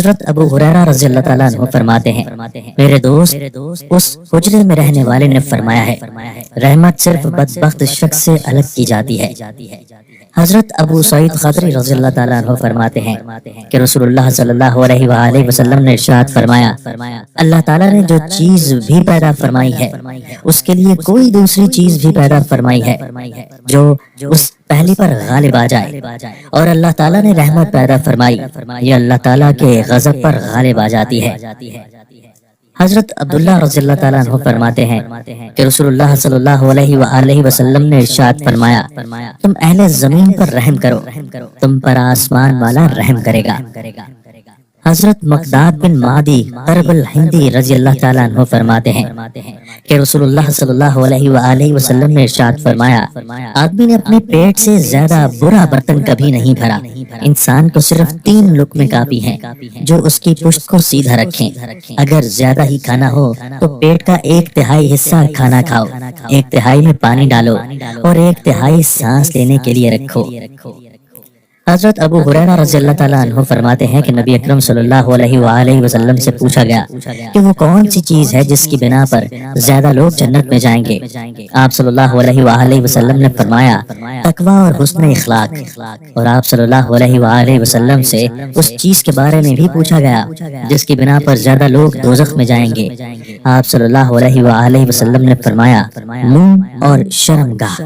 حضرت ابو ہریرہ رضی اللہ تعالیٰ عنہ فرماتے ہیں میرے دوست اس حجرے میں رہنے والے نے فرمایا ہے رحمت صرف بدبخت شخص سے الگ کی جاتی ہے۔ حضرت ابو سعید خدری رضی اللہ تعالیٰ عنہ فرماتے ہیں کہ رسول اللہ صلی اللہ علیہ وآلہ وسلم نے ارشاد فرمایا اللہ تعالیٰ نے جو چیز بھی پیدا فرمائی ہے اس کے لیے کوئی دوسری چیز بھی پیدا فرمائی ہے جو اس پہلی پر غالب آ جائے، اور اللہ تعالیٰ نے رحمت پیدا فرمائی یہ اللہ تعالیٰ کے غضب پر غالب آ جاتی ہے۔ حضرت عبداللہ رضی اللہ تعالیٰ عنہ فرماتے ہیں کہ رسول اللہ صلی اللہ علیہ وآلہ وسلم نے ارشاد فرمایا تم اہل زمین پر رحم کرو تم پر آسمان والا رحم کرے گا۔ حضرت مقداد بن معدی قرب الہندی رضی اللہ تعالیٰ عنہ فرماتے ہیں کہ رسول اللہ صلی اللہ علیہ وآلہ وسلم نے ارشاد فرمایا آدمی نے اپنے پیٹ سے زیادہ برا برتن کبھی نہیں بھرا، انسان کو صرف 3 لقمے کافی ہیں جو اس کی پشت کو سیدھا رکھیں، اگر زیادہ ہی کھانا ہو تو پیٹ کا 1/3 حصہ کھانا کھاؤ، 1/3 میں پانی ڈالو اور 1/3 سانس لینے کے لیے رکھو۔ حضرت ابو ہریرہ رضی اللہ تعالیٰ عنہ فرماتے ہیں کہ نبی اکرم صلی اللہ علیہ وآلہ وسلم سے پوچھا گیا کہ وہ کون سی چیز ہے جس کی بنا پر زیادہ لوگ جنت میں جائیں گے؟ آپ صلی اللہ علیہ وآلہ وسلم نے فرمایا تقویٰ اور حسن اخلاق، اور آپ صلی اللہ علیہ وآلہ وسلم سے اس چیز کے بارے میں بھی پوچھا گیا جس کی بنا پر زیادہ لوگ دوزخ میں جائیں گے۔ آپ صلی اللہ علیہ وآلہ وسلم نے فرمایا منہ اور شرمگاہ۔